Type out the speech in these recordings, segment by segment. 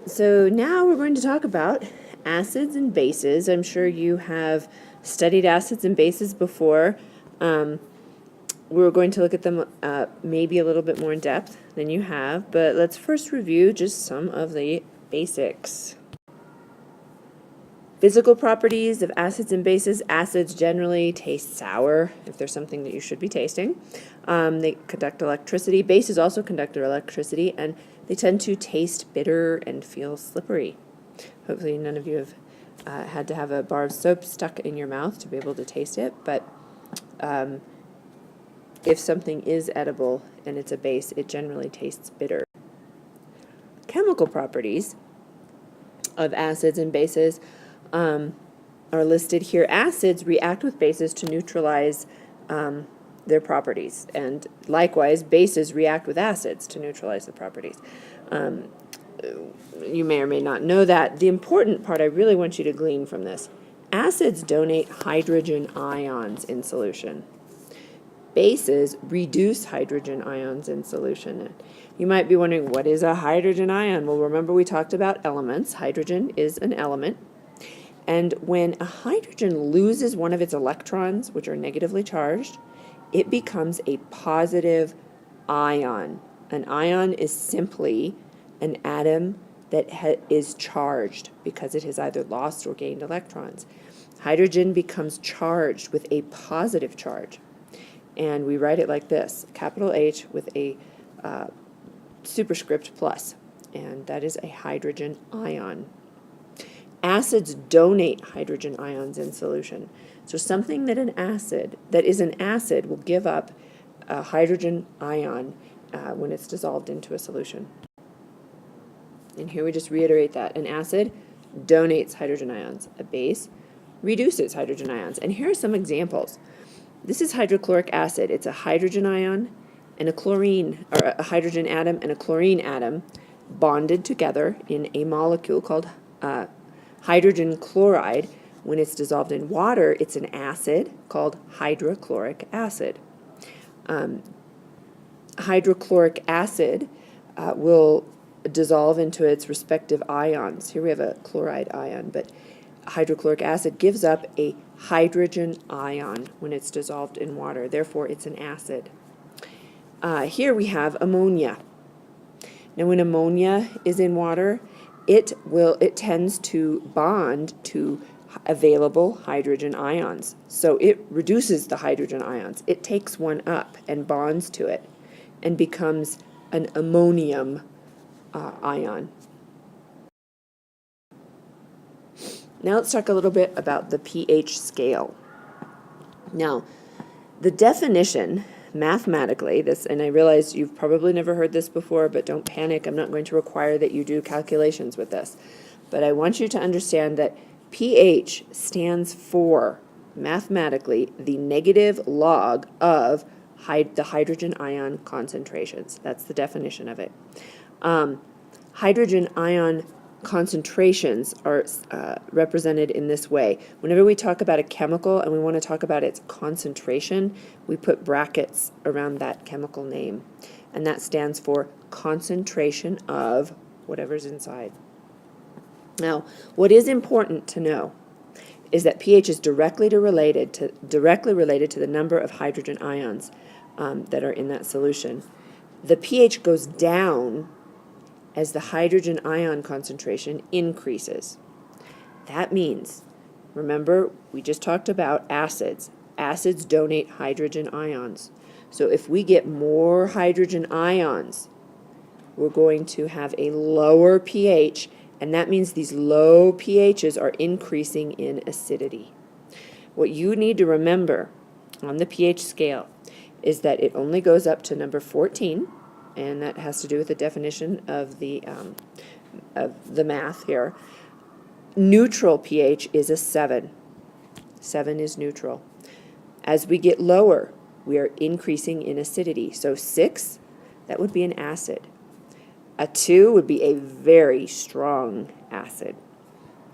So now we're going to talk about acids and bases. I'm sure you have studied acids and bases before. We're going to look at them maybe a little bit more in depth than you have, but let's first review just some of the basics. Physical properties of acids and bases. Acids generally taste sour if there's something that you should be tasting. They conduct electricity. Bases also conduct electricity, and they tend to taste bitter and feel slippery. Hopefully none of you have had to have a bar of soap stuck in your mouth to be able to taste it, but if something is edible and it's a base, it generally tastes bitter. Chemical properties of acids and bases are listed here. Acids react with bases to neutralize their properties, and likewise bases react with acids to neutralize the properties. You may or may not know that. The important part I really want you to glean from this: acids donate hydrogen ions in solution. Bases reduce hydrogen ions in solution. You might be wondering, what is a hydrogen ion? Well, remember we talked about elements. Hydrogen is an element. And when a hydrogen loses one of its electrons, which are negatively charged, it becomes a positive ion. An ion is simply an atom that is charged because it has either lost or gained electrons. Hydrogen becomes charged with a positive charge. And we write it like this, capital H with a superscript plus, and that is a hydrogen ion. Acids donate hydrogen ions in solution. So something that is an acid will give up a hydrogen ion when it's dissolved into a solution. And here we just reiterate that. An acid donates hydrogen ions. A base reduces hydrogen ions. And here are some examples. This is hydrochloric acid. It's a hydrogen ion and a chlorine, or a hydrogen atom and a chlorine atom bonded together in a molecule called hydrogen chloride. When it's dissolved in water, it's an acid called hydrochloric acid. Hydrochloric acid will dissolve into its respective ions. Here we have a chloride ion, but hydrochloric acid gives up a hydrogen ion when it's dissolved in water. Therefore, it's an acid. Here we have ammonia. Now, when ammonia is in water, it tends to bond to available hydrogen ions. So it reduces the hydrogen ions. It takes one up and bonds to it and becomes an ammonium ion. Now let's talk a little bit about the pH scale. Now, the definition mathematically, and I realize you've probably never heard this before, but don't panic. I'm not going to require that you do calculations with this. But I want you to understand that pH stands for, mathematically, the negative log of the hydrogen ion concentrations. That's the definition of it. Hydrogen ion concentrations are represented in this way. Whenever we talk about a chemical and we want to talk about its concentration, we put brackets around that chemical name, and that stands for concentration of whatever's inside. Now, what is important to know is that pH is directly related to the number of hydrogen ions that are in that solution. The pH goes down as the hydrogen ion concentration increases. That means, remember, we just talked about acids. Acids donate hydrogen ions. So if we get more hydrogen ions, we're going to have a lower pH, and that means these low pHs are increasing in acidity. What you need to remember on the pH scale is that it only goes up to number 14, and that has to do with the definition of the math here. Neutral pH is a 7. 7 is neutral. As we get lower, we are increasing in acidity. So 6, that would be an acid. A 2 would be a very strong acid.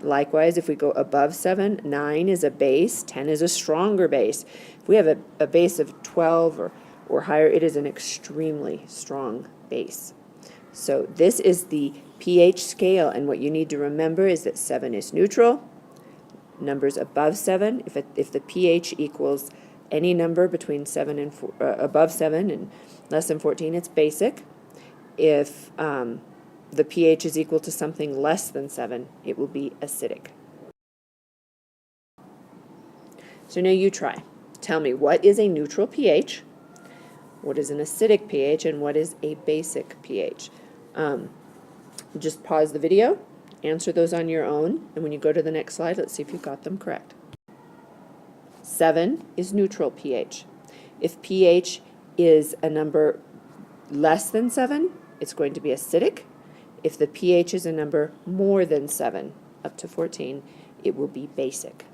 Likewise, if we go above 7, 9 is a base, 10 is a stronger base. If we have a base of 12 or higher, it is an extremely strong base. So this is the pH scale, and what you need to remember is that 7 is neutral. Numbers above 7, if the pH equals any number between 7 and above 7 and less than 14, it's basic. If the pH is equal to something less than 7, it will be acidic. So now you try. Tell me, what is a neutral pH? What is an acidic pH? And what is a basic pH? Just pause the video, answer those on your own, and when you go to the next slide, let's see if you got them correct. 7 is neutral pH. If pH is a number less than 7, it's going to be acidic. If the pH is a number more than 7, up to 14, it will be basic.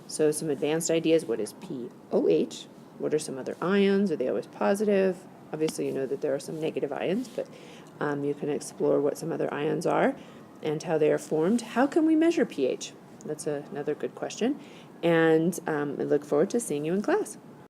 So some advanced ideas. What is POH? What are some other ions? Are they always positive? Obviously, you know that there are some negative ions, but you can explore what some other ions are and how they are formed. How can we measure pH? That's another good question. And I look forward to seeing you in class.